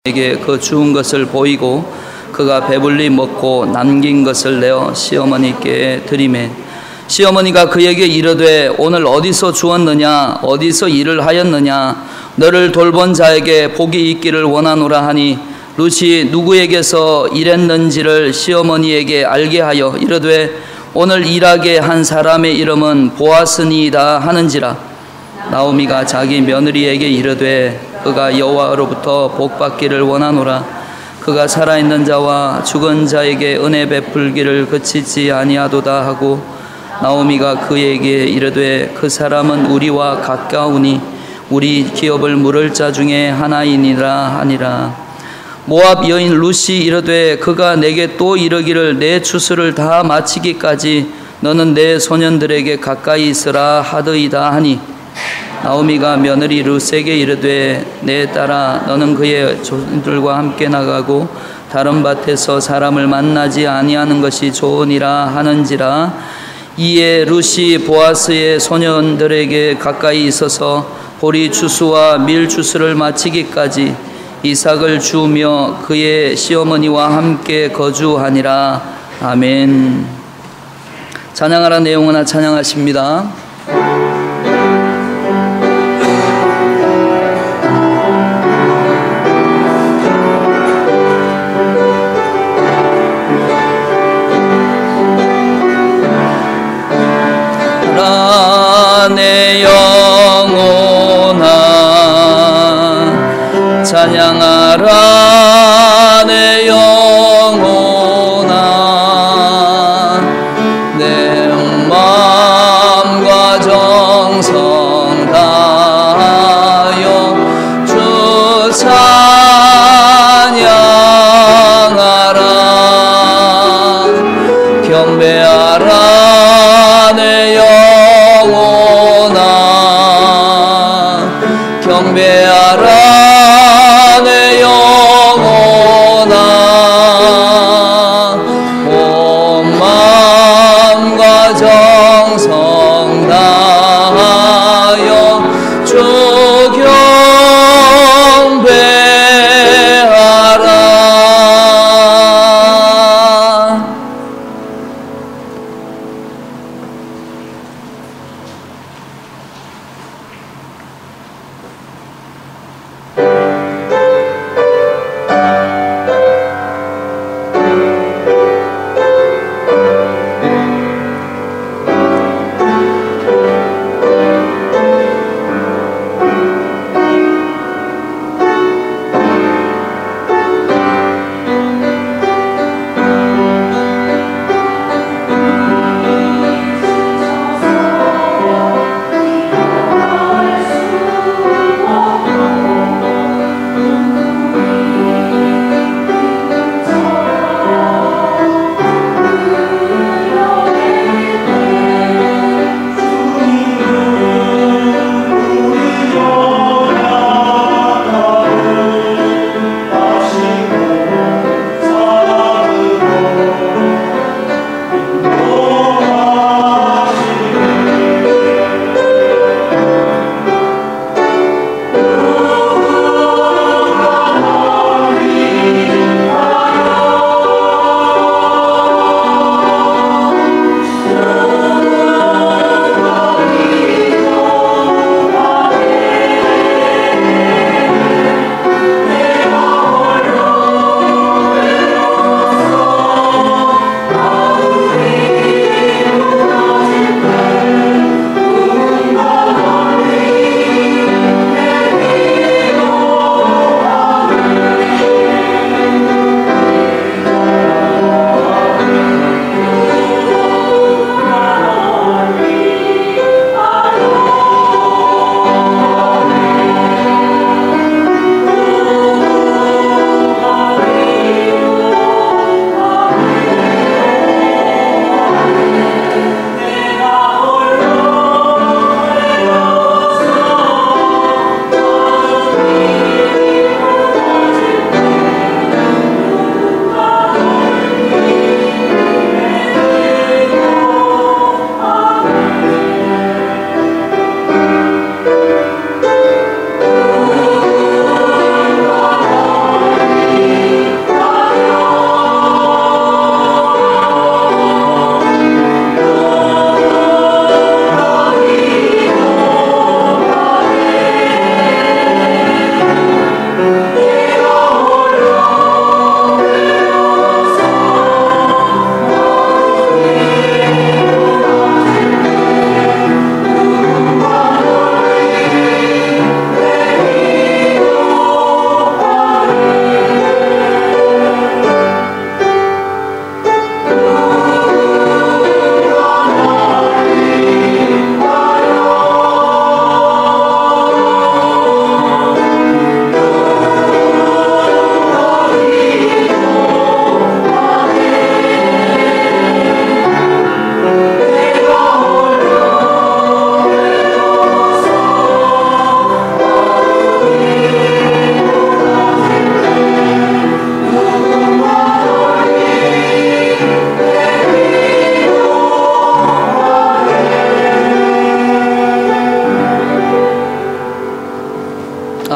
에게 그 주운 것을 보이고 그가 배불리 먹고 남긴 것을 내어 시어머니께 드리매 시어머니가 그에게 이르되 오늘 어디서 주었느냐 어디서 일을 하였느냐 너를 돌본 자에게 복이 있기를 원하노라 하니 룻이 누구에게서 일했는지를 시어머니에게 알게 하여 이르되 오늘 일하게 한 사람의 이름은 보아스니이다 하는지라. 나오미가 자기 며느리에게 이르되 그가 여호와로부터 복받기를 원하노라. 그가 살아있는 자와 죽은 자에게 은혜 베풀기를 그치지 아니하도다 하고 나오미가 그에게 이르되 그 사람은 우리와 가까우니 우리 기업을 물을 자 중에 하나이니라 하니라. 모압 여인 룻이 이르되 그가 내게 또 이르기를 내 추수를 다 마치기까지 너는 내 소년들에게 가까이 있으라 하더이다 하니 나오미가 며느리 룻에게 이르되 내 딸아 너는 그의 조들과 함께 나가고 다른 밭에서 사람을 만나지 아니하는 것이 좋으니라 하는지라. 이에 룻이 보아스의 소년들에게 가까이 있어서 보리 추수와 밀 추수를 마치기까지 이삭을 주우며 그의 시어머니와 함께 거주하니라. 아멘. 찬양하라 내 영혼아 찬양하십니다. 내 영혼아 찬양하라 내 영혼아 내 마음과 정성 다하여 주 찬양하라. 경배하라 내 경배하라 내 영혼아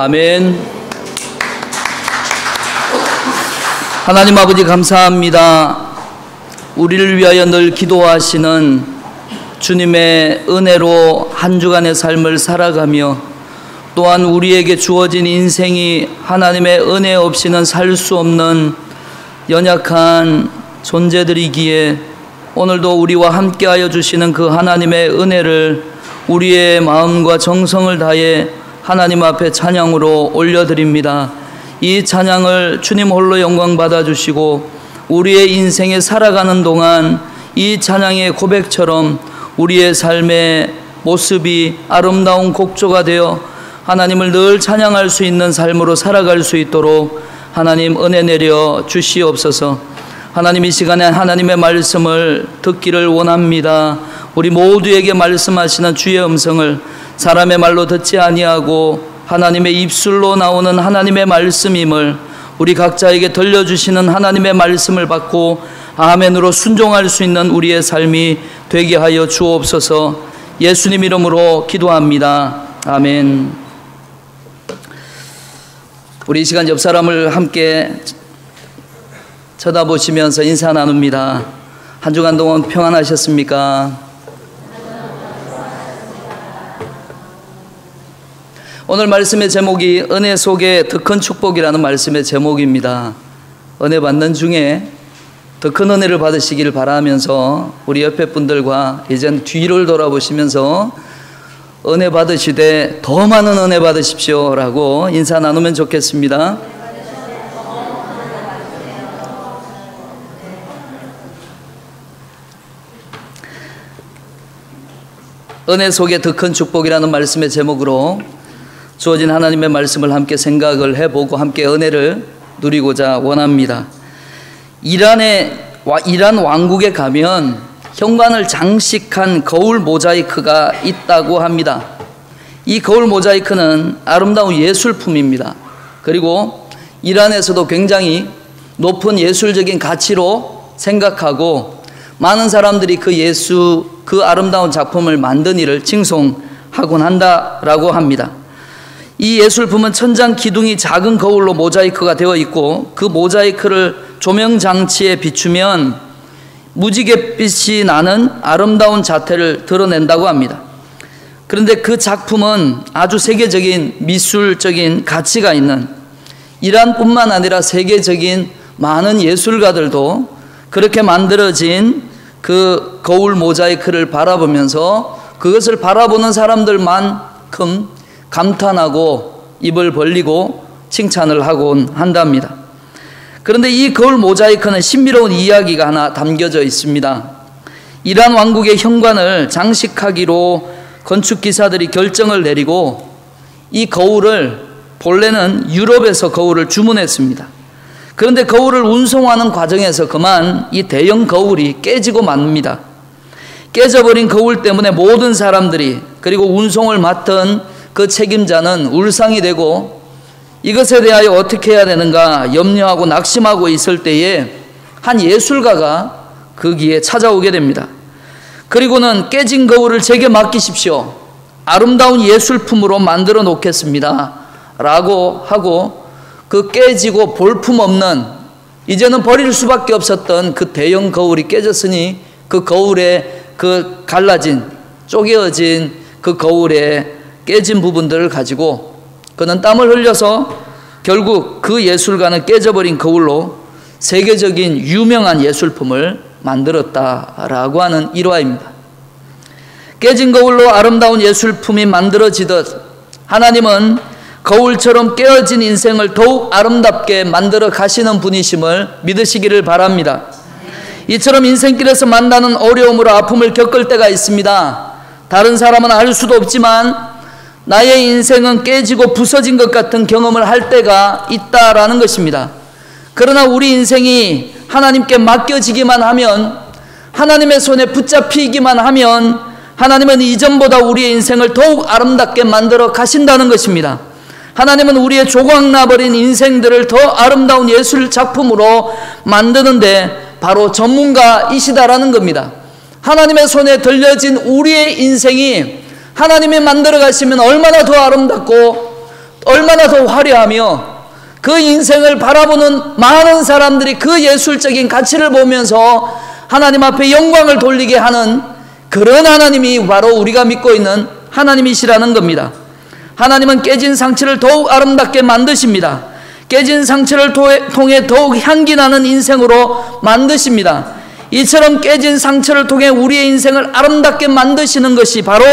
아멘. 하나님 아버지 감사합니다. 우리를 위하여 늘 기도하시는 주님의 은혜로 한 주간의 삶을 살아가며 또한 우리에게 주어진 인생이 하나님의 은혜 없이는 살 수 없는 연약한 존재들이기에 오늘도 우리와 함께하여 주시는 그 하나님의 은혜를 우리의 마음과 정성을 다해 하나님 앞에 찬양으로 올려드립니다. 이 찬양을 주님 홀로 영광 받아주시고 우리의 인생에 살아가는 동안 이 찬양의 고백처럼 우리의 삶의 모습이 아름다운 곡조가 되어 하나님을 늘 찬양할 수 있는 삶으로 살아갈 수 있도록 하나님 은혜 내려 주시옵소서. 하나님 이 시간에 하나님의 말씀을 듣기를 원합니다. 우리 모두에게 말씀하시는 주의 음성을 사람의 말로 듣지 아니하고 하나님의 입술로 나오는 하나님의 말씀임을 우리 각자에게 들려주시는 하나님의 말씀을 받고 아멘으로 순종할 수 있는 우리의 삶이 되게 하여 주옵소서. 예수님 이름으로 기도합니다. 아멘. 우리 이 시간 옆 사람을 함께 쳐다보시면서 인사 나눕니다. 한 주간 동안 평안하셨습니까? 오늘 말씀의 제목이 은혜 속에 더 큰 축복이라는 말씀의 제목입니다. 은혜 받는 중에 더 큰 은혜를 받으시기를 바라면서 우리 옆에 분들과 이젠 뒤를 돌아보시면서 은혜 받으시되 더 많은 은혜 받으십시오 라고 인사 나누면 좋겠습니다. 은혜 속에 더 큰 축복이라는 말씀의 제목으로 주어진 하나님의 말씀을 함께 생각을 해보고 함께 은혜를 누리고자 원합니다. 이란 왕국에 가면 현관을 장식한 거울 모자이크가 있다고 합니다. 이 거울 모자이크는 아름다운 예술품입니다. 그리고 이란에서도 굉장히 높은 예술적인 가치로 생각하고 많은 사람들이 그 아름다운 작품을 만든 일을 칭송하곤 한다라고 합니다. 이 예술품은 천장 기둥이 작은 거울로 모자이크가 되어 있고 그 모자이크를 조명 장치에 비추면 무지갯빛이 나는 아름다운 자태를 드러낸다고 합니다. 그런데 그 작품은 아주 세계적인 미술적인 가치가 있는 이란뿐만 아니라 세계적인 많은 예술가들도 그렇게 만들어진 그 거울 모자이크를 바라보면서 그것을 바라보는 사람들만큼 감탄하고 입을 벌리고 칭찬을 하곤 한답니다. 그런데 이 거울 모자이크는 신비로운 이야기가 하나 담겨져 있습니다. 이란 왕국의 현관을 장식하기로 건축기사들이 결정을 내리고 이 거울을 본래는 유럽에서 거울을 주문했습니다. 그런데 거울을 운송하는 과정에서 그만 이 대형 거울이 깨지고 맙니다. 깨져버린 거울 때문에 모든 사람들이 그리고 운송을 맡은 그 책임자는 울상이 되고 이것에 대하여 어떻게 해야 되는가 염려하고 낙심하고 있을 때에 한 예술가가 거기에 찾아오게 됩니다. 그리고는 깨진 거울을 제게 맡기십시오. 아름다운 예술품으로 만들어 놓겠습니다. 라고 하고 그 깨지고 볼품없는 이제는 버릴 수밖에 없었던 그 대형 거울이 깨졌으니 그 거울에 그 갈라진 쪼개어진 그 거울에 깨진 부분들을 가지고 그는 땀을 흘려서 결국 그 예술가는 깨져버린 거울로 세계적인 유명한 예술품을 만들었다라고 하는 일화입니다. 깨진 거울로 아름다운 예술품이 만들어지듯 하나님은 거울처럼 깨어진 인생을 더욱 아름답게 만들어 가시는 분이심을 믿으시기를 바랍니다. 이처럼 인생길에서 만나는 어려움으로 아픔을 겪을 때가 있습니다. 다른 사람은 알 수도 없지만 나의 인생은 깨지고 부서진 것 같은 경험을 할 때가 있다라는 것입니다. 그러나 우리 인생이 하나님께 맡겨지기만 하면 하나님의 손에 붙잡히기만 하면 하나님은 이전보다 우리의 인생을 더욱 아름답게 만들어 가신다는 것입니다. 하나님은 우리의 조각나버린 인생들을 더 아름다운 예술 작품으로 만드는데 바로 전문가이시다라는 겁니다. 하나님의 손에 들려진 우리의 인생이 하나님이 만들어 가시면 얼마나 더 아름답고 얼마나 더 화려하며 그 인생을 바라보는 많은 사람들이 그 예술적인 가치를 보면서 하나님 앞에 영광을 돌리게 하는 그런 하나님이 바로 우리가 믿고 있는 하나님이시라는 겁니다. 하나님은 깨진 상처를 더욱 아름답게 만드십니다. 깨진 상처를 통해 더욱 향기나는 인생으로 만드십니다. 이처럼 깨진 상처를 통해 우리의 인생을 아름답게 만드시는 것이 바로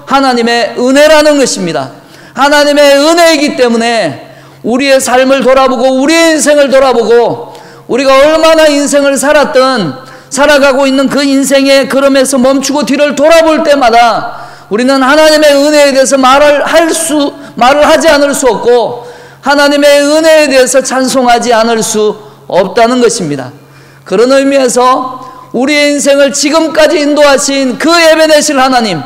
하나님의 은혜라는 것입니다. 하나님의 은혜이기 때문에 우리의 삶을 돌아보고 우리의 인생을 돌아보고 우리가 얼마나 인생을 살아가고 있는 그 인생의 걸음에서 멈추고 뒤를 돌아볼 때마다 우리는 하나님의 은혜에 대해서 말을 하지 않을 수 없고 하나님의 은혜에 대해서 찬송하지 않을 수 없다는 것입니다. 그런 의미에서 우리의 인생을 지금까지 인도하신 그 에베네셀 하나님,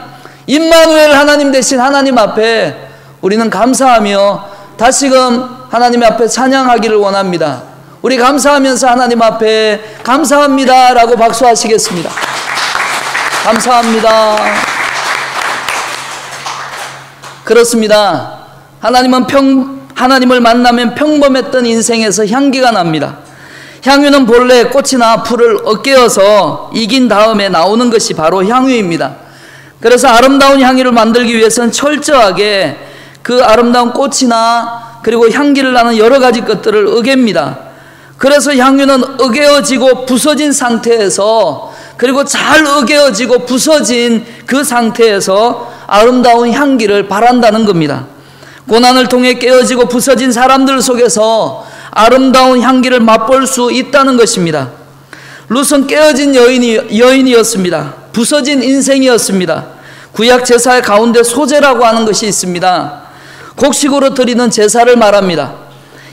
임마누엘 하나님 되신 하나님 앞에 우리는 감사하며 다시금 하나님 앞에 찬양하기를 원합니다. 우리 감사하면서 하나님 앞에 감사합니다 라고 박수하시겠습니다. 감사합니다. 그렇습니다. 하나님을 만나면 평범했던 인생에서 향기가 납니다. 향유는 본래 꽃이나 풀을 엇깨어서 익인 다음에 나오는 것이 바로 향유입니다. 그래서 아름다운 향유를 만들기 위해서는 철저하게 그 아름다운 꽃이나 그리고 향기를 나는 여러 가지 것들을 어갭니다. 그래서 향유는 어개어지고 부서진 상태에서 그리고 잘 어개어지고 부서진 그 상태에서 아름다운 향기를 발한다는 겁니다. 고난을 통해 깨어지고 부서진 사람들 속에서 아름다운 향기를 맛볼 수 있다는 것입니다. 룻은 깨어진 여인이었습니다. 부서진 인생이었습니다. 구약 제사 가운데 소제라고 하는 것이 있습니다. 곡식으로 드리는 제사를 말합니다.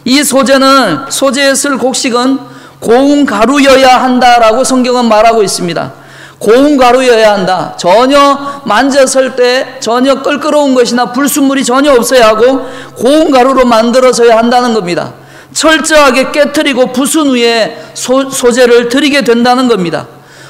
이 소제에 쓸 곡식은 고운 가루여야 한다라고 성경은 말하고 있습니다. 고운 가루여야 한다. 전혀 만졌을 때 전혀 껄끄러운 것이나 불순물이 전혀 없어야 하고 고운 가루로 만들어져야 한다는 겁니다. 철저하게 깨트리고 부순 후에 소제를 드리게 된다는 겁니다.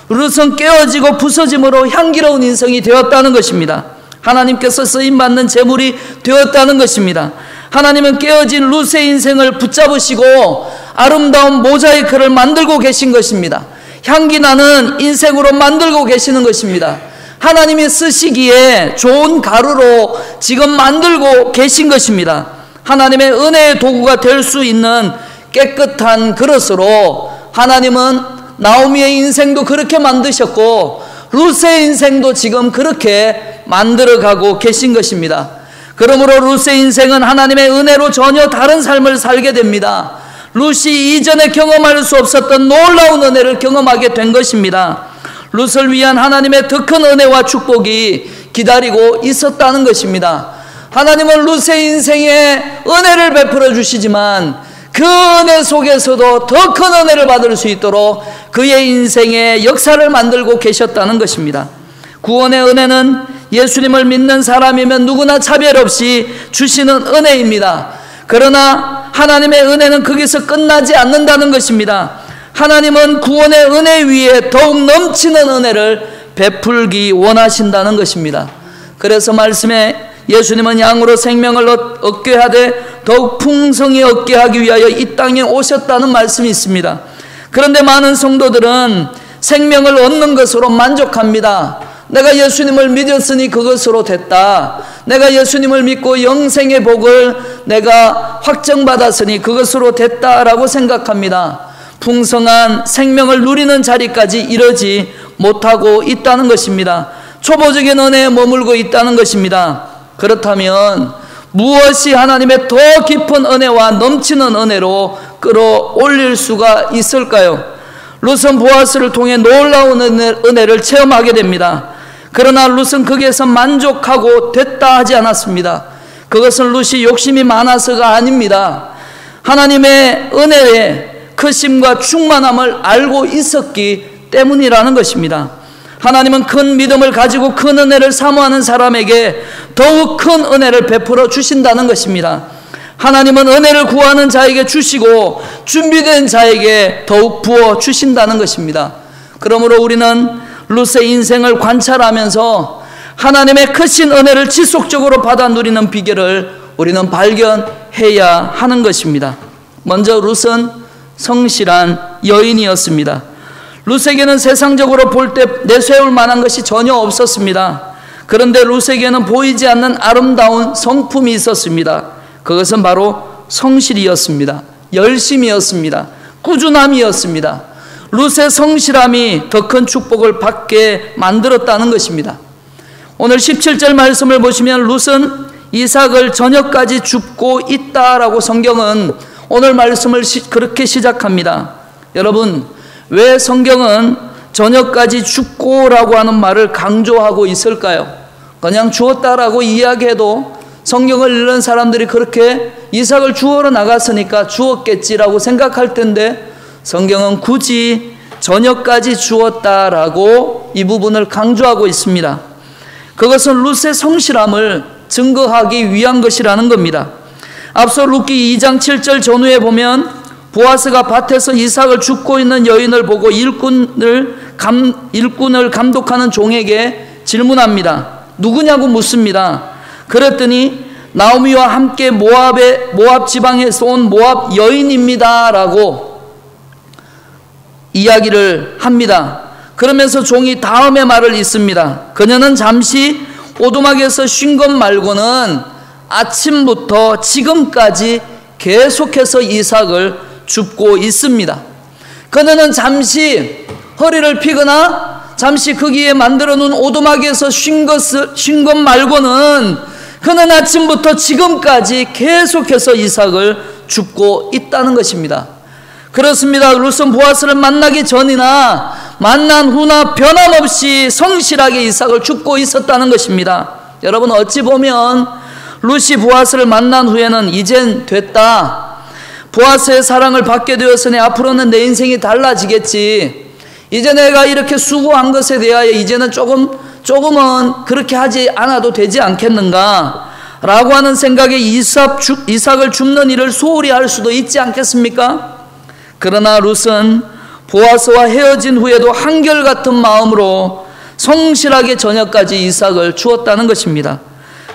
룻은 깨어지고 부서짐으로 향기로운 인생이 되었다는 것입니다. 하나님께서 쓰임받는 제물이 되었다는 것입니다. 하나님은 깨어진 룻의 인생을 붙잡으시고 아름다운 모자이크를 만들고 계신 것입니다. 향기나는 인생으로 만들고 계시는 것입니다. 하나님이 쓰시기에 좋은 가루로 지금 만들고 계신 것입니다. 하나님의 은혜의 도구가 될 수 있는 깨끗한 그릇으로 하나님은 나오미의 인생도 그렇게 만드셨고 룻의 인생도 지금 그렇게 만들어가고 계신 것입니다. 그러므로 룻의 인생은 하나님의 은혜로 전혀 다른 삶을 살게 됩니다. 룻이 이전에 경험할 수 없었던 놀라운 은혜를 경험하게 된 것입니다. 룻을 위한 하나님의 더 큰 은혜와 축복이 기다리고 있었다는 것입니다. 하나님은 룻의 인생에 은혜를 베풀어 주시지만 그 은혜 속에서도 더 큰 은혜를 받을 수 있도록 그의 인생의 역사를 만들고 계셨다는 것입니다. 구원의 은혜는 예수님을 믿는 사람이면 누구나 차별 없이 주시는 은혜입니다. 그러나 하나님의 은혜는 거기서 끝나지 않는다는 것입니다. 하나님은 구원의 은혜 위에 더욱 넘치는 은혜를 베풀기 원하신다는 것입니다. 그래서 말씀에 예수님은 양으로 생명을 얻게 하되 더욱 풍성히 얻게 하기 위하여 이 땅에 오셨다는 말씀이 있습니다. 그런데 많은 성도들은 생명을 얻는 것으로 만족합니다. 내가 예수님을 믿었으니 그것으로 됐다. 내가 예수님을 믿고 영생의 복을 내가 확정받았으니 그것으로 됐다라고 생각합니다. 풍성한 생명을 누리는 자리까지 이르지 못하고 있다는 것입니다. 초보적인 은혜에 머물고 있다는 것입니다. 그렇다면 무엇이 하나님의 더 깊은 은혜와 넘치는 은혜로 끌어올릴 수가 있을까요? 룻은 보아스를 통해 놀라운 은혜를 체험하게 됩니다. 그러나 룻은 거기에서 만족하고 됐다 하지 않았습니다. 그것은 룻이 욕심이 많아서가 아닙니다. 하나님의 은혜의 크심과 충만함을 알고 있었기 때문이라는 것입니다. 하나님은 큰 믿음을 가지고 큰 은혜를 사모하는 사람에게 더욱 큰 은혜를 베풀어 주신다는 것입니다. 하나님은 은혜를 구하는 자에게 주시고 준비된 자에게 더욱 부어 주신다는 것입니다. 그러므로 우리는 룻의 인생을 관찰하면서 하나님의 크신 은혜를 지속적으로 받아 누리는 비결을 우리는 발견해야 하는 것입니다. 먼저 룻은 성실한 여인이었습니다. 룻에게는 세상적으로 볼 때 내세울 만한 것이 전혀 없었습니다. 그런데 룻에게는 보이지 않는 아름다운 성품이 있었습니다. 그것은 바로 성실이었습니다. 열심이었습니다. 꾸준함이었습니다. 룻의 성실함이 더 큰 축복을 받게 만들었다는 것입니다. 오늘 17절 말씀을 보시면 룻은 이삭을 저녁까지 줍고 있다라고 성경은 오늘 말씀을 그렇게 시작합니다. 여러분, 왜 성경은 저녁까지 줍고라고 하는 말을 강조하고 있을까요? 그냥 주었다라고 이야기해도 성경을 읽는 사람들이 그렇게 이삭을 주우러 나갔으니까 주었겠지라고 생각할 텐데 성경은 굳이 저녁까지 주었다라고 이 부분을 강조하고 있습니다. 그것은 룻의 성실함을 증거하기 위한 것이라는 겁니다. 앞서 룻기 2장 7절 전후에 보면 보아스가 밭에서 이삭을 줍고 있는 여인을 보고 일꾼을 감독하는 종에게 질문합니다. 누구냐고 묻습니다. 그랬더니 나오미와 함께 모압 지방에서 온 모압 여인입니다 라고 이야기를 합니다. 그러면서 종이 다음의 말을 잇습니다. 그녀는 잠시 오두막에서 쉰 것 말고는 아침부터 지금까지 계속해서 이삭을 줍고 있습니다. 그녀는 잠시 허리를 피거나 잠시 거기에 만들어 놓은 오두막에서 쉰 것 말고는 그는 아침부터 지금까지 계속해서 이삭을 줍고 있다는 것입니다. 그렇습니다. 룻은 보아스를 만나기 전이나 만난 후나 변함없이 성실하게 이삭을 줍고 있었다는 것입니다. 여러분, 어찌 보면 룻이 보아스를 만난 후에는 이젠 됐다, 보아스의 사랑을 받게 되었으니 앞으로는 내 인생이 달라지겠지, 이제 내가 이렇게 수고한 것에 대하여 이제는 조금은 그렇게 하지 않아도 되지 않겠는가 라고 하는 생각에 이삭을 줍는 일을 소홀히 할 수도 있지 않겠습니까? 그러나 룻은 보아스와 헤어진 후에도 한결같은 마음으로 성실하게 저녁까지 이삭을 주었다는 것입니다.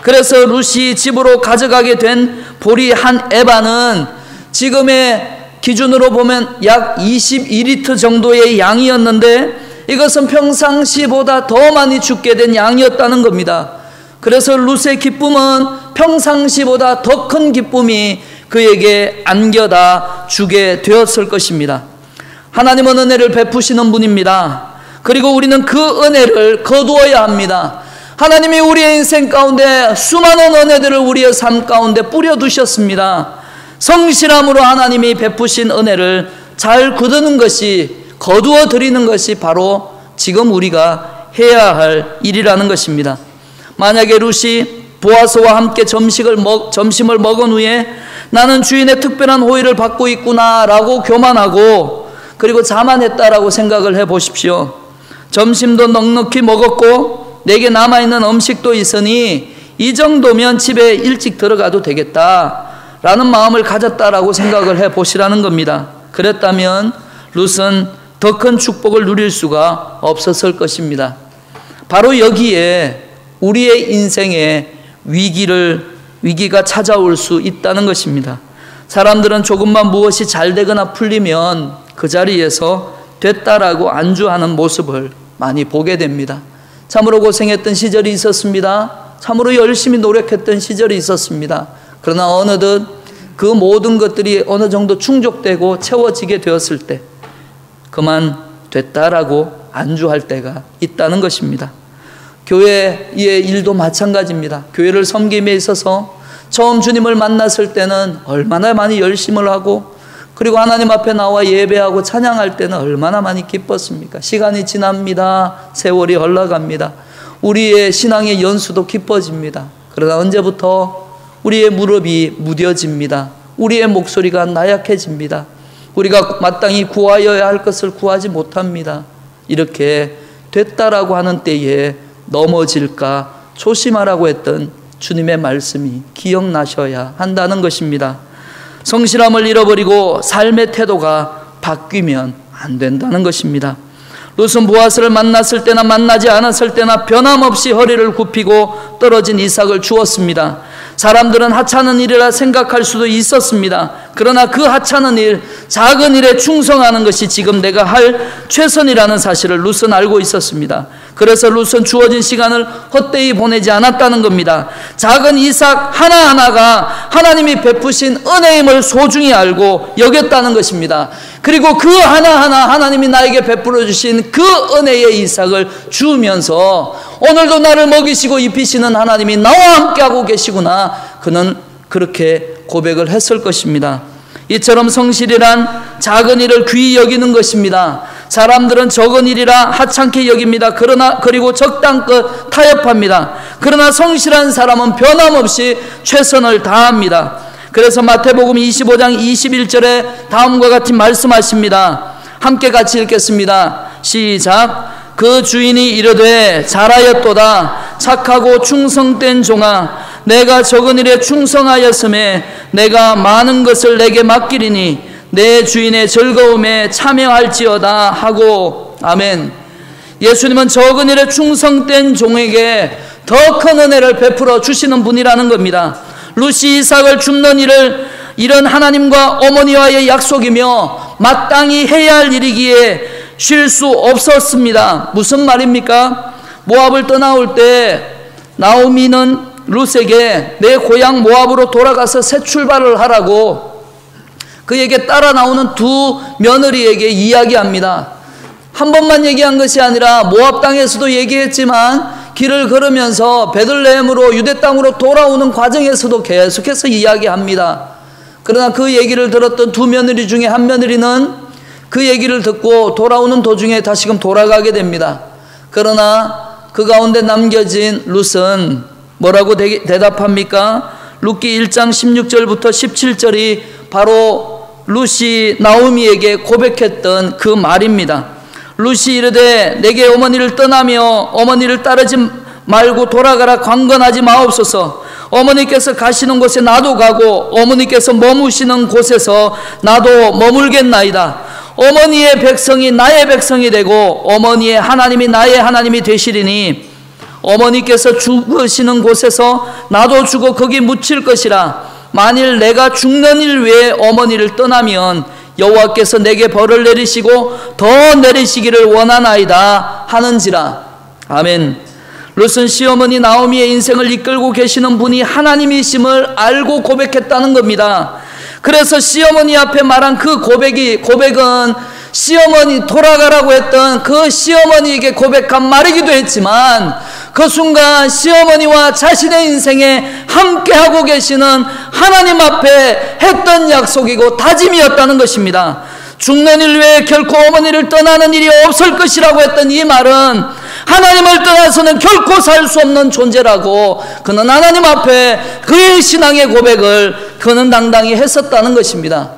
그래서 룻이 집으로 가져가게 된 보리 한 에바는 지금의 기준으로 보면 약 22리터 정도의 양이었는데 이것은 평상시보다 더 많이 죽게 된 양이었다는 겁니다. 그래서 룻의 기쁨은 평상시보다 더 큰 기쁨이 그에게 안겨다 주게 되었을 것입니다. 하나님은 은혜를 베푸시는 분입니다. 그리고 우리는 그 은혜를 거두어야 합니다. 하나님이 우리의 인생 가운데 수많은 은혜들을 우리의 삶 가운데 뿌려두셨습니다. 성실함으로 하나님이 베푸신 은혜를 잘 거두는 것이, 거두어 드리는 것이 바로 지금 우리가 해야 할 일이라는 것입니다. 만약에 룻이 보아스와 함께 점심을 먹은 후에 나는 주인의 특별한 호의를 받고 있구나 라고 교만하고 그리고 자만했다라고 생각을 해 보십시오. 점심도 넉넉히 먹었고 내게 남아있는 음식도 있으니 이 정도면 집에 일찍 들어가도 되겠다 라는 마음을 가졌다라고 생각을 해 보시라는 겁니다. 그랬다면 룻은 더 큰 축복을 누릴 수가 없었을 것입니다. 바로 여기에 우리의 인생에 위기가 찾아올 수 있다는 것입니다. 사람들은 조금만 무엇이 잘 되거나 풀리면 그 자리에서 됐다라고 안주하는 모습을 많이 보게 됩니다. 참으로 고생했던 시절이 있었습니다. 참으로 열심히 노력했던 시절이 있었습니다. 그러나 어느덧 그 모든 것들이 어느 정도 충족되고 채워지게 되었을 때 그만 됐다라고 안주할 때가 있다는 것입니다. 교회의 일도 마찬가지입니다. 교회를 섬김에 있어서 처음 주님을 만났을 때는 얼마나 많이 열심을 하고 그리고 하나님 앞에 나와 예배하고 찬양할 때는 얼마나 많이 기뻤습니까? 시간이 지납니다. 세월이 흘러갑니다. 우리의 신앙의 연수도 깊어집니다. 그러나 언제부터 우리의 무릎이 무뎌집니다. 우리의 목소리가 나약해집니다. 우리가 마땅히 구하여야 할 것을 구하지 못합니다. 이렇게 됐다라고 하는 때에 넘어질까 조심하라고 했던 주님의 말씀이 기억나셔야 한다는 것입니다. 성실함을 잃어버리고 삶의 태도가 바뀌면 안 된다는 것입니다. 룻은 보아스를 만났을 때나 만나지 않았을 때나 변함없이 허리를 굽히고 떨어진 이삭을 주었습니다. 사람들은 하찮은 일이라 생각할 수도 있었습니다. 그러나 그 하찮은 일, 작은 일에 충성하는 것이 지금 내가 할 최선이라는 사실을 룻은 알고 있었습니다. 그래서 룻은 주어진 시간을 헛되이 보내지 않았다는 겁니다. 작은 이삭 하나하나가 하나님이 베푸신 은혜임을 소중히 알고 여겼다는 것입니다. 그리고 그 하나하나 하나님이 나에게 베풀어 주신 그 은혜의 이삭을 주면서 오늘도 나를 먹이시고 입히시는 하나님이 나와 함께하고 계시구나, 그는 그렇게 고백을 했을 것입니다. 이처럼 성실이란 작은 일을 귀히 여기는 것입니다. 사람들은 적은 일이라 하찮게 여깁니다. 그리고 적당껏 타협합니다. 그러나 성실한 사람은 변함없이 최선을 다합니다. 그래서 마태복음 25장 21절에 다음과 같이 말씀하십니다. 함께 같이 읽겠습니다. 시작. 그 주인이 이르되 잘하였도다 착하고 충성된 종아, 내가 적은 일에 충성하였음에 내가 많은 것을 내게 맡기리니 내 주인의 즐거움에 참여할지어다 하고. 아멘. 예수님은 적은 일에 충성된 종에게 더 큰 은혜를 베풀어 주시는 분이라는 겁니다. 룻이 이삭을 줍는 일은 하나님과 어머니와의 약속이며 마땅히 해야 할 일이기에 쉴 수 없었습니다. 무슨 말입니까? 모압을 떠나올 때 나오미는 룻에게 내 고향 모압으로 돌아가서 새 출발을 하라고 그에게 따라 나오는 두 며느리에게 이야기합니다. 한 번만 얘기한 것이 아니라 모압 땅에서도 얘기했지만 길을 걸으면서 베들레헴으로 유대 땅으로 돌아오는 과정에서도 계속해서 이야기합니다. 그러나 그 얘기를 들었던 두 며느리 중에 한 며느리는 그 얘기를 듣고 돌아오는 도중에 다시금 돌아가게 됩니다. 그러나 그 가운데 남겨진 룻은 뭐라고 대답합니까? 룻기 1장 16절부터 17절이 바로 룻이 나오미에게 고백했던 그 말입니다. 룻이 이르되 내게 어머니를 떠나며 어머니를 따르지 말고 돌아가라 강건하지 마옵소서. 어머니께서 가시는 곳에 나도 가고 어머니께서 머무시는 곳에서 나도 머물겠나이다. 어머니의 백성이 나의 백성이 되고 어머니의 하나님이 나의 하나님이 되시리니 어머니께서 죽으시는 곳에서 나도 죽어 거기 묻힐 것이라. 만일 내가 죽는 일 외에 어머니를 떠나면 여호와께서 내게 벌을 내리시고 더 내리시기를 원하나이다 하는지라. 아멘. 룻은 시어머니 나오미의 인생을 이끌고 계시는 분이 하나님이심을 알고 고백했다는 겁니다. 그래서 시어머니 앞에 말한 그 고백은 시어머니 돌아가라고 했던 그 시어머니에게 고백한 말이기도 했지만 그 순간 시어머니와 자신의 인생에 함께하고 계시는 하나님 앞에 했던 약속이고 다짐이었다는 것입니다. 죽는 일 외에 결코 어머니를 떠나는 일이 없을 것이라고 했던 이 말은 하나님을 떠나서는 결코 살 수 없는 존재라고 그는 하나님 앞에 그의 신앙의 고백을 그는 당당히 했었다는 것입니다.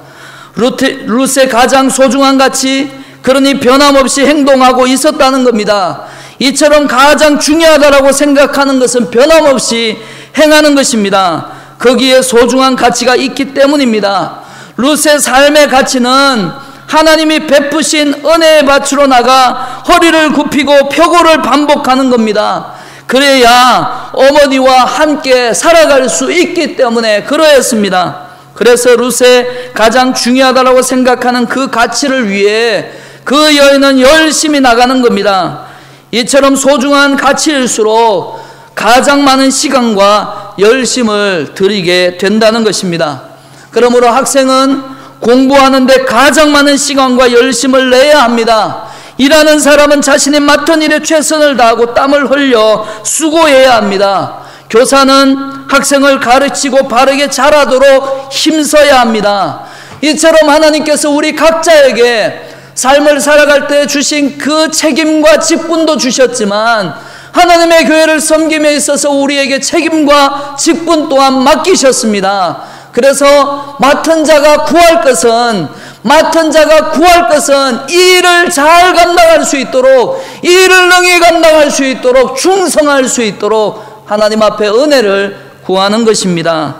룻의 가장 소중한 가치, 그러니 변함없이 행동하고 있었다는 겁니다. 이처럼 가장 중요하다라고 생각하는 것은 변함없이 행하는 것입니다. 거기에 소중한 가치가 있기 때문입니다. 룻의 삶의 가치는 하나님이 베푸신 은혜의 밭으로 나가 허리를 굽히고 표고를 반복하는 겁니다. 그래야 어머니와 함께 살아갈 수 있기 때문에 그러했습니다. 그래서 룻의 가장 중요하다고 생각하는 그 가치를 위해 그 여인은 열심히 나가는 겁니다. 이처럼 소중한 가치일수록 가장 많은 시간과 열심을 들이게 된다는 것입니다. 그러므로 학생은 공부하는데 가장 많은 시간과 열심을 내야 합니다. 일하는 사람은 자신이 맡은 일에 최선을 다하고 땀을 흘려 수고해야 합니다. 교사는 학생을 가르치고 바르게 자라도록 힘써야 합니다. 이처럼 하나님께서 우리 각자에게 삶을 살아갈 때 주신 그 책임과 직분도 주셨지만 하나님의 교회를 섬김에 있어서 우리에게 책임과 직분 또한 맡기셨습니다. 그래서 맡은 자가 구할 것은 이 일을 잘 감당할 수 있도록, 이 일을 능히 감당할 수 있도록, 충성할 수 있도록 하나님 앞에 은혜를 구하는 것입니다.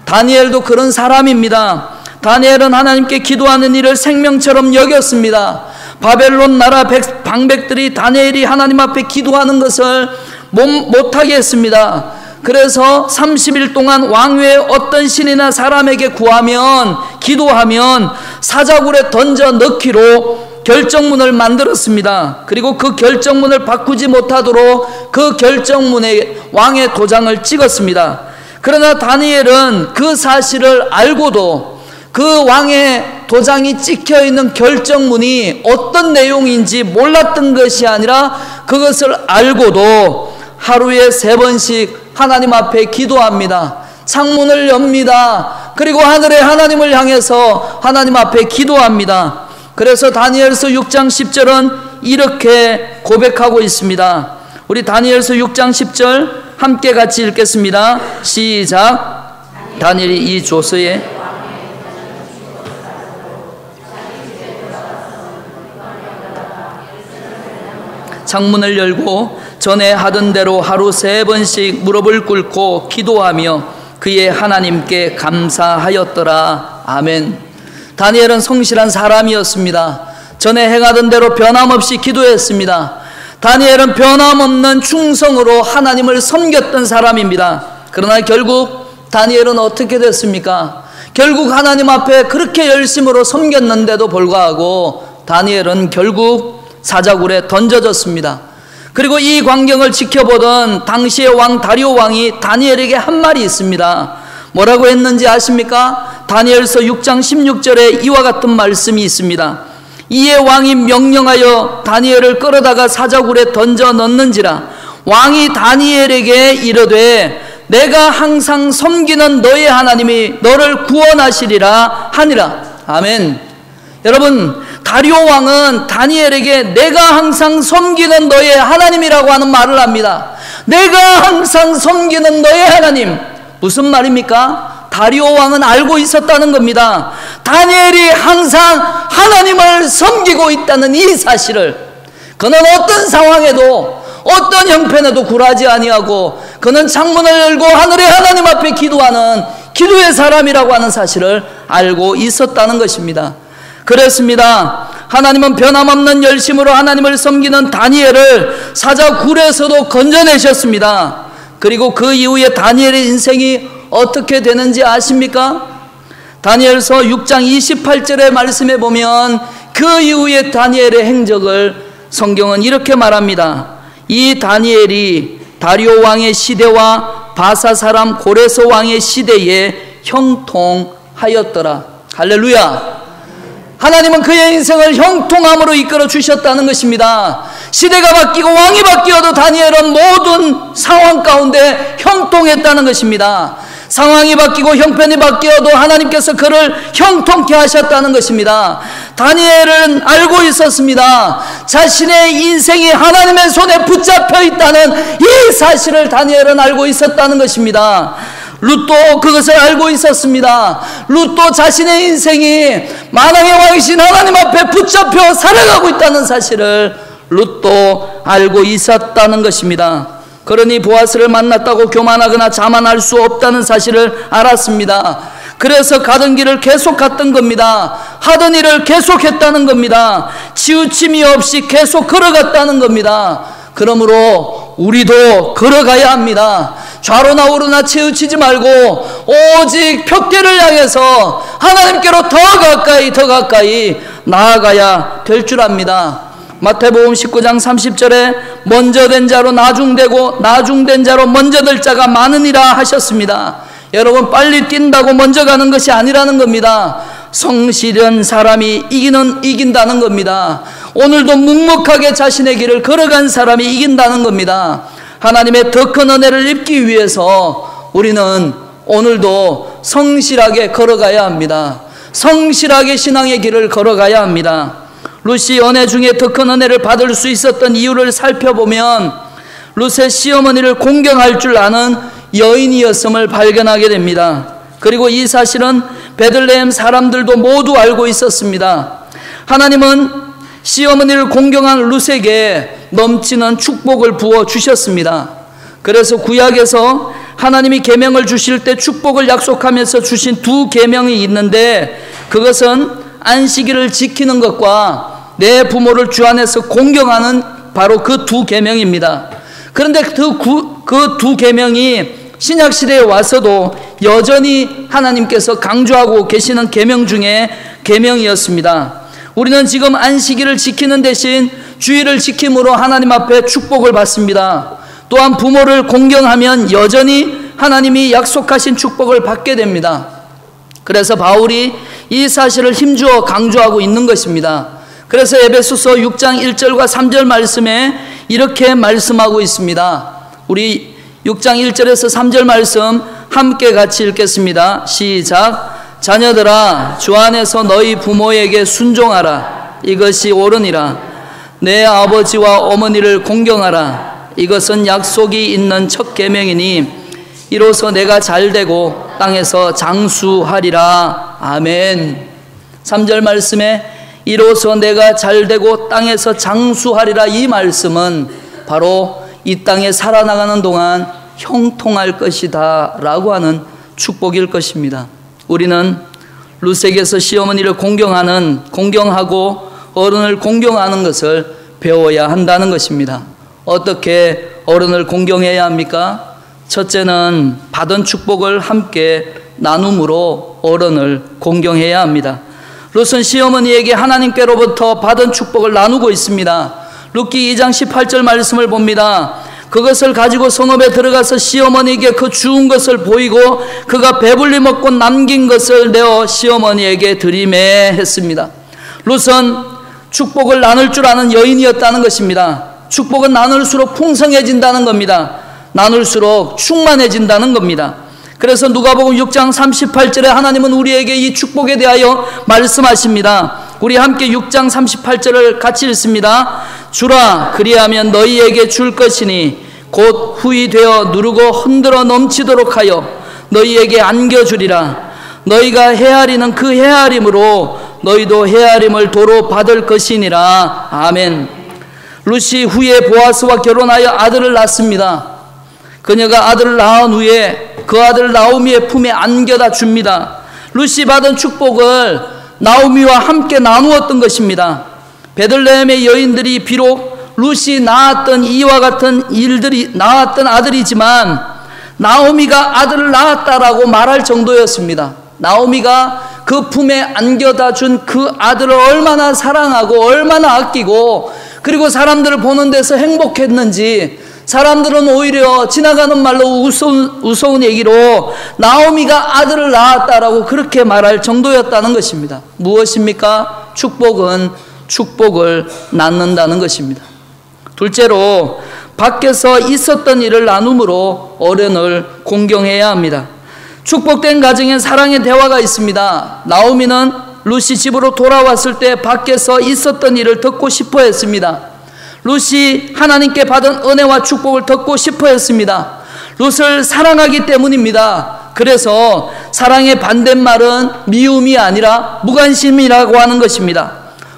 다니엘도 그런 사람입니다. 다니엘은 하나님께 기도하는 일을 생명처럼 여겼습니다. 바벨론 나라 방백들이 다니엘이 하나님 앞에 기도하는 것을 못하게 했습니다. 그래서 30일 동안 왕위에 어떤 신이나 사람에게 구하면, 기도하면 사자굴에 던져 넣기로 결정문을 만들었습니다. 그리고 그 결정문을 바꾸지 못하도록 그 결정문에 왕의 도장을 찍었습니다. 그러나 다니엘은 그 사실을 알고도 그 왕의 도장이 찍혀 있는 결정문이 어떤 내용인지 몰랐던 것이 아니라 그것을 알고도 하루에 3번씩 하나님 앞에 기도합니다. 창문을 엽니다. 그리고 하늘의 하나님을 향해서 하나님 앞에 기도합니다. 그래서 다니엘서 6장 10절은 이렇게 고백하고 있습니다. 우리 다니엘서 6장 10절 함께 같이 읽겠습니다. 시작. 다니엘이 이 조서에 창문을 열고 전에 하던 대로 하루 3번씩 무릎을 꿇고 기도하며 그의 하나님께 감사하였더라. 아멘. 다니엘은 성실한 사람이었습니다. 전에 행하던 대로 변함없이 기도했습니다. 다니엘은 변함없는 충성으로 하나님을 섬겼던 사람입니다. 그러나 결국 다니엘은 어떻게 됐습니까? 결국 하나님 앞에 그렇게 열심으로 섬겼는데도 불구하고 다니엘은 결국 사자굴에 던져졌습니다. 그리고 이 광경을 지켜보던 당시의 왕 다리오 왕이 다니엘에게 한 말이 있습니다. 뭐라고 했는지 아십니까? 다니엘서 6장 16절에 이와 같은 말씀이 있습니다. 이에 왕이 명령하여 다니엘을 끌어다가 사자굴에 던져 넣는지라. 왕이 다니엘에게 이르되 내가 항상 섬기는 너의 하나님이 너를 구원하시리라 하니라. 아멘. 여러분, 다리오 왕은 다니엘에게 내가 항상 섬기는 너의 하나님이라고 하는 말을 합니다. 내가 항상 섬기는 너의 하나님. 무슨 말입니까? 다리오 왕은 알고 있었다는 겁니다. 다니엘이 항상 하나님을 섬기고 있다는 이 사실을. 그는 어떤 상황에도 어떤 형편에도 굴하지 아니하고 그는 창문을 열고 하늘의 하나님 앞에 기도하는 기도의 사람이라고 하는 사실을 알고 있었다는 것입니다. 그렇습니다. 하나님은 변함없는 열심으로 하나님을 섬기는 다니엘을 사자굴에서도 건져내셨습니다. 그리고 그 이후에 다니엘의 인생이 어떻게 되는지 아십니까? 다니엘서 6장 28절의 말씀에 보면 그 이후에 다니엘의 행적을 성경은 이렇게 말합니다. 이 다니엘이 다리오 왕의 시대와 바사 사람 고레스 왕의 시대에 형통하였더라. 할렐루야. 하나님은 그의 인생을 형통함으로 이끌어 주셨다는 것입니다. 시대가 바뀌고 왕이 바뀌어도 다니엘은 모든 상황 가운데 형통했다는 것입니다. 상황이 바뀌고 형편이 바뀌어도 하나님께서 그를 형통케 하셨다는 것입니다. 다니엘은 알고 있었습니다. 자신의 인생이 하나님의 손에 붙잡혀 있다는 이 사실을 다니엘은 알고 있었다는 것입니다. 룻도 그것을 알고 있었습니다. 룻도 자신의 인생이 만왕의 왕이신 하나님 앞에 붙잡혀 살아가고 있다는 사실을 룻도 알고 있었다는 것입니다. 그러니 보아스를 만났다고 교만하거나 자만할 수 없다는 사실을 알았습니다. 그래서 가던 길을 계속 갔던 겁니다. 하던 일을 계속했다는 겁니다. 치우침이 없이 계속 걸어갔다는 겁니다. 그러므로 우리도 걸어가야 합니다. 좌로나 우로나 치우치지 말고 오직 푯궤를 향해서 하나님께로 더 가까이 나아가야 될 줄 압니다. 마태복음 19장 30절에 먼저 된 자로 나중되고 나중된 자로 먼저 될 자가 많으니라 하셨습니다. 여러분, 빨리 뛴다고 먼저 가는 것이 아니라는 겁니다. 성실한 사람이 이긴다는 겁니다. 오늘도 묵묵하게 자신의 길을 걸어간 사람이 이긴다는 겁니다. 하나님의 더 큰 은혜를 입기 위해서 우리는 오늘도 성실하게 걸어가야 합니다. 성실하게 신앙의 길을 걸어가야 합니다. 룻이 연애 중에 더 큰 은혜를 받을 수 있었던 이유를 살펴보면 룻의 시어머니를 공경할 줄 아는 여인이었음을 발견하게 됩니다. 그리고 이 사실은 베들레헴 사람들도 모두 알고 있었습니다. 하나님은 시어머니를 공경한 룻에게 넘치는 축복을 부어 주셨습니다. 그래서 구약에서 하나님이 계명을 주실 때 축복을 약속하면서 주신 두 계명이 있는데 그것은 안식일을 지키는 것과 내 부모를 주 안에서 공경하는 바로 그 두 계명입니다. 그런데 그 두 계명이 신약 시대에 와서도 여전히 하나님께서 강조하고 계시는 계명 중에 계명이었습니다. 우리는 지금 안식일을 지키는 대신 주일을 지킴으로 하나님 앞에 축복을 받습니다. 또한 부모를 공경하면 여전히 하나님이 약속하신 축복을 받게 됩니다. 그래서 바울이 이 사실을 힘주어 강조하고 있는 것입니다. 그래서 에베소서 6장 1절과 3절 말씀에 이렇게 말씀하고 있습니다. 우리 6장 1절에서 3절 말씀 함께 같이 읽겠습니다. 시작. 자녀들아, 주 안에서 너희 부모에게 순종하라. 이것이 옳으니라. 내 아버지와 어머니를 공경하라. 이것은 약속이 있는 첫 계명이니 이로써 내가 잘되고 땅에서 장수하리라. 아멘. 3절 말씀에 이로써 내가 잘되고 땅에서 장수하리라, 이 말씀은 바로 이 땅에 살아나가는 동안 형통할 것이다 라고 하는 축복일 것입니다. 우리는 룻에게서 시어머니를 공경하고 어른을 공경하는 것을 배워야 한다는 것입니다. 어떻게 어른을 공경해야 합니까? 첫째는 받은 축복을 함께 나눔으로 어른을 공경해야 합니다. 룻은 시어머니에게 하나님께로부터 받은 축복을 나누고 있습니다. 룻기 2장 18절 말씀을 봅니다. 그것을 가지고 성읍에 들어가서 시어머니에게 그 주운 것을 보이고 그가 배불리 먹고 남긴 것을 내어 시어머니에게 드리매 했습니다. 룻은 축복을 나눌 줄 아는 여인이었다는 것입니다. 축복은 나눌수록 풍성해진다는 겁니다. 나눌수록 충만해진다는 겁니다. 그래서 누가복음 6장 38절에 하나님은 우리에게 이 축복에 대하여 말씀하십니다. 우리 함께 6장 38절을 같이 읽습니다. 주라, 그리하면 너희에게 줄 것이니 곧 후이 되어 누르고 흔들어 넘치도록 하여 너희에게 안겨주리라. 너희가 헤아리는 그 헤아림으로 너희도 헤아림을 도로 받을 것이니라. 아멘. 룻이 후에 보아스와 결혼하여 아들을 낳습니다. 그녀가 아들을 낳은 후에 그 아들을 나오미의 품에 안겨다 줍니다. 룻이 받은 축복을 나오미와 함께 나누었던 것입니다. 베들레헴의 여인들이 비록 룻이 낳았던 이와 같은 일들이 낳았던 아들이지만 나오미가 아들을 낳았다라고 말할 정도였습니다. 나오미가 그 품에 안겨다 준 그 아들을 얼마나 사랑하고 얼마나 아끼고 그리고 사람들을 보는 데서 행복했는지, 사람들은 오히려 지나가는 말로 우스운 얘기로 나오미가 아들을 낳았다라고 그렇게 말할 정도였다는 것입니다. 무엇입니까? 축복은 축복을 낳는다는 것입니다. 둘째로 밖에서 있었던 일을 나눔으로 어른을 공경해야 합니다. 축복된 가정엔 사랑의 대화가 있습니다. 나오미는 룻이 집으로 돌아왔을 때 밖에서 있었던 일을 듣고 싶어 했습니다. 룻이 하나님께 받은 은혜와 축복을 듣고 싶어 했습니다. 룻을 사랑하기 때문입니다. 그래서 사랑의 반대말은 미움이 아니라 무관심이라고 하는 것입니다.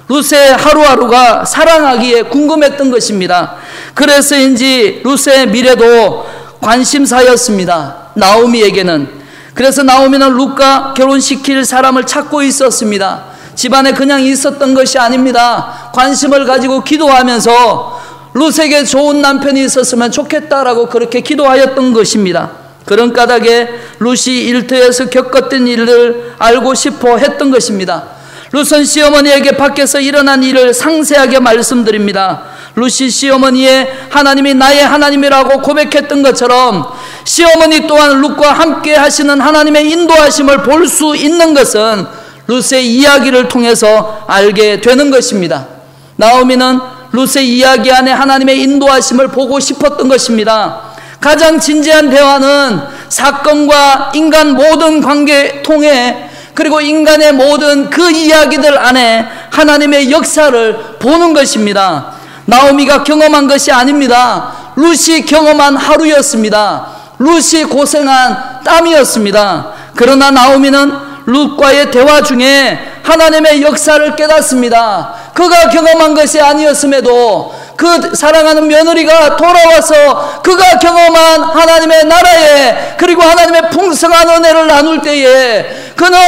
룻의 하루하루가 사랑하기에 궁금했던 것입니다. 그래서인지 룻의 미래도 관심사였습니다. 나오미에게는. 그래서 나오미는 룻과 결혼시킬 사람을 찾고 있었습니다. 집안에 그냥 있었던 것이 아닙니다. 관심을 가지고 기도하면서 룻에게 좋은 남편이 있었으면 좋겠다라고 그렇게 기도하였던 것입니다. 그런 까닭에 룻이 일터에서 겪었던 일을 알고 싶어 했던 것입니다. 룻은 시어머니에게 밖에서 일어난 일을 상세하게 말씀드립니다. 룻이 시어머니의 하나님이 나의 하나님이라고 고백했던 것처럼 시어머니 또한 룻과 함께 하시는 하나님의 인도하심을 볼 수 있는 것은 룻의 이야기를 통해서 알게 되는 것입니다. 나오미는 룻의 이야기 안에 하나님의 인도하심을 보고 싶었던 것입니다. 가장 진지한 대화는 사건과 인간 모든 관계 통해 그리고 인간의 모든 그 이야기들 안에 하나님의 역사를 보는 것입니다. 나오미가 경험한 것이 아닙니다. 룻이 경험한 하루였습니다. 룻이 고생한 땀이었습니다. 그러나 나오미는 룻과의 대화 중에 하나님의 역사를 깨닫습니다. 그가 경험한 것이 아니었음에도 그 사랑하는 며느리가 돌아와서 그가 경험한 하나님의 나라에 그리고 하나님의 풍성한 은혜를 나눌 때에 그는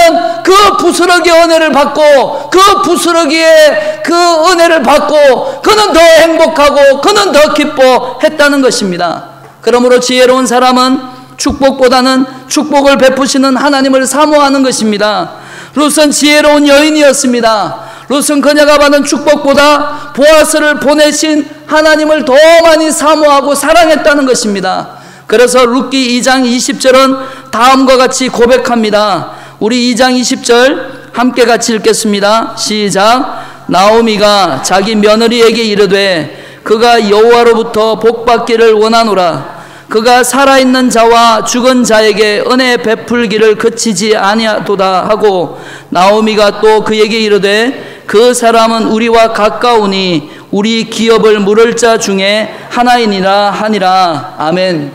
그 부스러기의 은혜를 받고 그 부스러기의 그 은혜를 받고 그는 더 행복하고 그는 더 기뻐했다는 것입니다. 그러므로 지혜로운 사람은 축복보다는 축복을 베푸시는 하나님을 사모하는 것입니다. 룻은 지혜로운 여인이었습니다. 룻은 그녀가 받은 축복보다 보아스를 보내신 하나님을 더 많이 사모하고 사랑했다는 것입니다. 그래서 룻기 2장 20절은 다음과 같이 고백합니다. 우리 2장 20절 함께 같이 읽겠습니다. 시작. 나오미가 자기 며느리에게 이르되 그가 여호와로부터 복받기를 원하노라. 그가 살아있는 자와 죽은 자에게 은혜 베풀기를 그치지 아니하도다 하고, 나오미가 또 그에게 이르되 그 사람은 우리와 가까우니 우리 기업을 물을 자 중에 하나이니라 하니라. 아멘.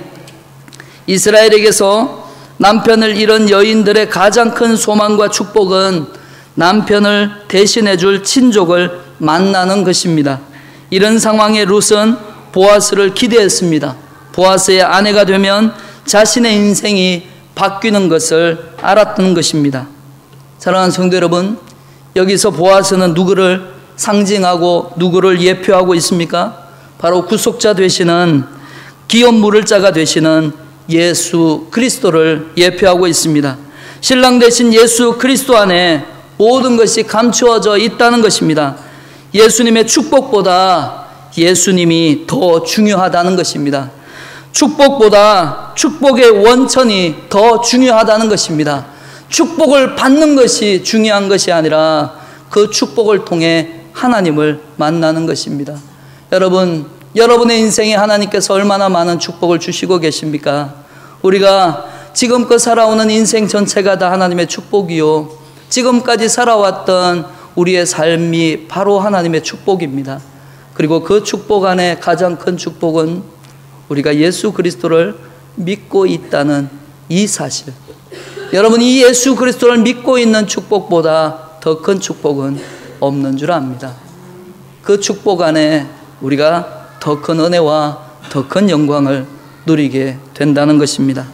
이스라엘에게서 남편을 잃은 여인들의 가장 큰 소망과 축복은 남편을 대신해 줄 친족을 만나는 것입니다. 이런 상황에 룻은 보아스를 기대했습니다. 보아스의 아내가 되면 자신의 인생이 바뀌는 것을 알았던 것입니다. 사랑하는 성도 여러분, 여기서 보아스는 누구를 상징하고 누구를 예표하고 있습니까? 바로 구속자 되시는, 기업 물을 자가 되시는 예수 그리스도를 예표하고 있습니다. 신랑 되신 예수 그리스도 안에 모든 것이 감추어져 있다는 것입니다. 예수님의 축복보다 예수님이 더 중요하다는 것입니다. 축복보다 축복의 원천이 더 중요하다는 것입니다. 축복을 받는 것이 중요한 것이 아니라 그 축복을 통해 하나님을 만나는 것입니다. 여러분, 여러분의 인생에 하나님께서 얼마나 많은 축복을 주시고 계십니까? 우리가 지금껏 살아오는 인생 전체가 다 하나님의 축복이요, 지금까지 살아왔던 우리의 삶이 바로 하나님의 축복입니다. 그리고 그 축복 안에 가장 큰 축복은 우리가 예수 그리스도를 믿고 있다는 이 사실. 여러분, 이 예수 그리스도를 믿고 있는 축복보다 더 큰 축복은 없는 줄 압니다. 그 축복 안에 우리가 더 큰 은혜와 더 큰 영광을 누리게 된다는 것입니다.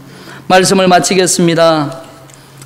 말씀을 마치겠습니다.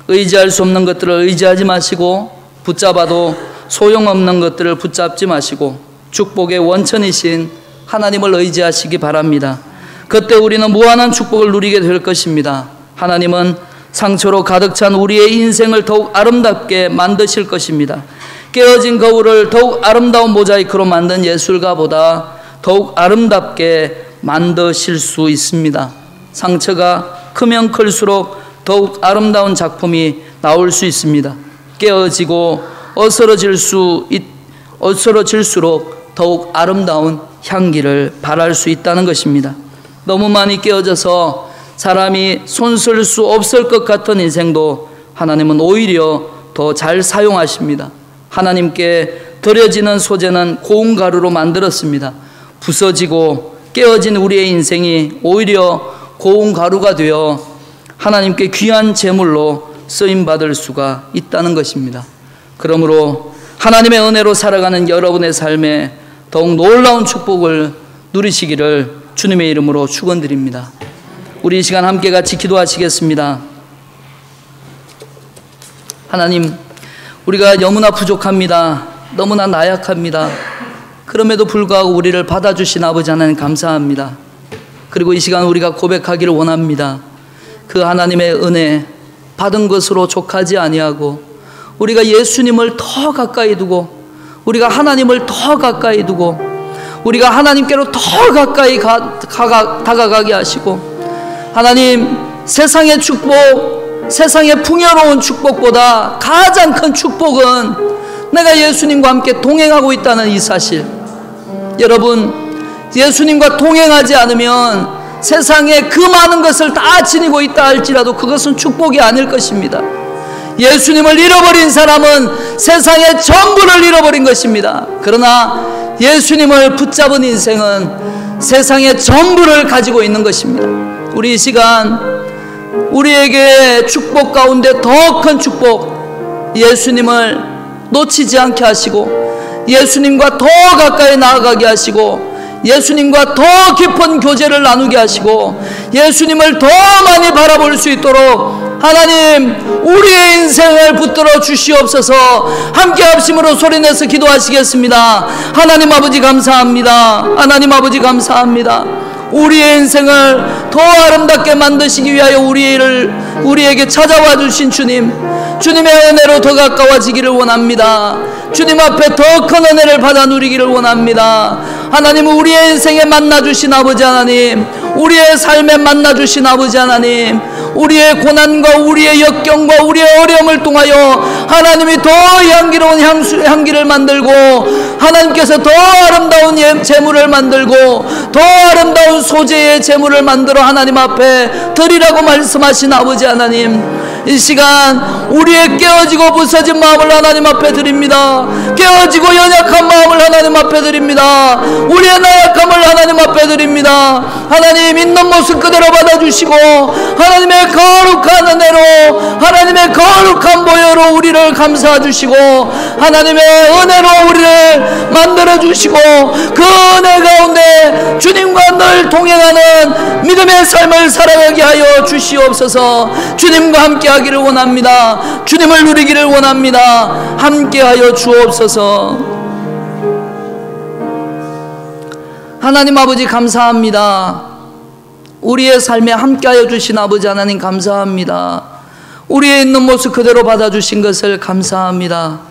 의지할 수 없는 것들을 의지하지 마시고, 붙잡아도 소용없는 것들을 붙잡지 마시고 축복의 원천이신 하나님을 의지하시기 바랍니다. 그때 우리는 무한한 축복을 누리게 될 것입니다. 하나님은 상처로 가득 찬 우리의 인생을 더욱 아름답게 만드실 것입니다. 깨어진 거울을 더욱 아름다운 모자이크로 만든 예술가보다 더욱 아름답게 만드실 수 있습니다. 상처가 크면 클수록 더욱 아름다운 작품이 나올 수 있습니다. 깨어지고 어스러질수록 더욱 아름다운 향기를 발할 수 있다는 것입니다. 너무 많이 깨어져서 사람이 손쓸 수 없을 것 같은 인생도 하나님은 오히려 더 잘 사용하십니다. 하나님께 드려지는 소재는 고운 가루로 만들었습니다. 부서지고 깨어진 우리의 인생이 오히려 고운 가루가 되어 하나님께 귀한 제물로 쓰임받을 수가 있다는 것입니다. 그러므로 하나님의 은혜로 살아가는 여러분의 삶에 더욱 놀라운 축복을 누리시기를 주님의 이름으로 축원드립니다. 우리 이 시간 함께 같이 기도하시겠습니다. 하나님, 우리가 너무나 부족합니다. 너무나 나약합니다. 그럼에도 불구하고 우리를 받아주신 아버지 하나님 감사합니다. 그리고 이 시간 우리가 고백하기를 원합니다. 그 하나님의 은혜 받은 것으로 족하지 아니하고 우리가 예수님을 더 가까이 두고 우리가 하나님을 더 가까이 두고 우리가 하나님께로 더 가까이 다가가게 하시고, 하나님, 세상의 축복, 세상의 풍요로운 축복보다 가장 큰 축복은 내가 예수님과 함께 동행하고 있다는 이 사실. 여러분, 예수님과 동행하지 않으면 세상에 그 많은 것을 다 지니고 있다 할지라도 그것은 축복이 아닐 것입니다. 예수님을 잃어버린 사람은 세상의 전부를 잃어버린 것입니다. 그러나 예수님을 붙잡은 인생은 세상의 전부를 가지고 있는 것입니다. 우리 이 시간 우리에게 축복 가운데 더 큰 축복, 예수님을 놓치지 않게 하시고 예수님과 더 가까이 나아가게 하시고 예수님과 더 깊은 교제를 나누게 하시고 예수님을 더 많이 바라볼 수 있도록 하나님, 우리의 인생을 붙들어 주시옵소서. 함께 합심으로 소리내서 기도하시겠습니다. 하나님 아버지 감사합니다. 하나님 아버지 감사합니다. 우리의 인생을 더 아름답게 만드시기 위하여 우리에게 찾아와 주신 주님, 주님의 은혜로 더 가까워지기를 원합니다. 주님 앞에 더 큰 은혜를 받아 누리기를 원합니다. 하나님, 우리의 인생에 만나주신 아버지 하나님, 우리의 삶에 만나주신 아버지 하나님, 우리의 고난과 우리의 역경과 우리의 어려움을 통하여 하나님이 더 향기로운 향기를 만들고, 하나님께서 더 아름다운 재물을 만들고 더 아름다운 소재의 재물을 만들어 하나님 앞에 드리라고 말씀하신 아버지 하나님, 이 시간 우리의 깨어지고 부서진 마음을 하나님 앞에 드립니다. 깨어지고 연약한 마음을 하나님 앞에 드립니다. 우리의 나약함을 하나님 앞에 드립니다. 하나님, 있는 모습 그대로 받아주시고 하나님의 거룩한 은혜로, 하나님의 거룩한 보혈로 우리를 감싸주시고 하나님의 은혜로 우리를 만들어주시고, 그 은혜 가운데 주님과 늘 동행하는 믿음의 삶을 살아가게 하여 주시옵소서. 주님과 함께 하기를 원합니다. 주님을 누리기를 원합니다. 함께 하여 주옵소서. 하나님 아버지 감사합니다. 우리의 삶에 함께하여 주신 아버지 하나님 감사합니다. 우리의 있는 모습 그대로 받아주신 것을 감사합니다.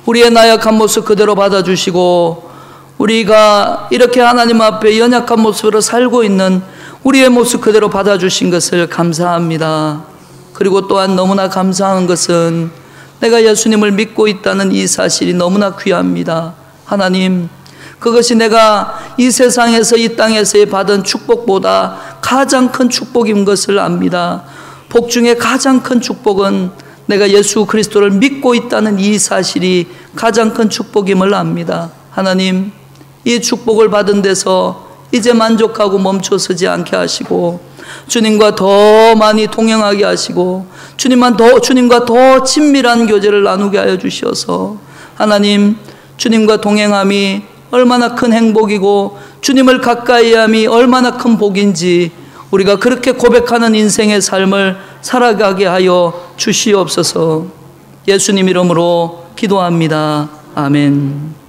우리의 나약한 모습 그대로 받아주시고, 우리가 이렇게 하나님 앞에 연약한 모습으로 살고 있는 우리의 모습 그대로 받아주신 것을 감사합니다. 그리고 또한 너무나 감사한 것은 내가 예수님을 믿고 있다는 이 사실이 너무나 귀합니다. 하나님, 그것이 내가 이 세상에서, 이 땅에서의 받은 축복보다 가장 큰 축복인 것을 압니다. 복 중에 가장 큰 축복은 내가 예수 그리스도를 믿고 있다는 이 사실이 가장 큰 축복임을 압니다. 하나님, 이 축복을 받은 데서 이제 만족하고 멈춰서지 않게 하시고, 주님과 더 많이 동행하게 하시고, 주님과 더 친밀한 교제를 나누게 하여 주셔서, 하나님, 주님과 동행함이 얼마나 큰 행복이고 주님을 가까이 함이 얼마나 큰 복인지 우리가 그렇게 고백하는 인생의 삶을 살아가게 하여 주시옵소서. 예수님 이름으로 기도합니다. 아멘.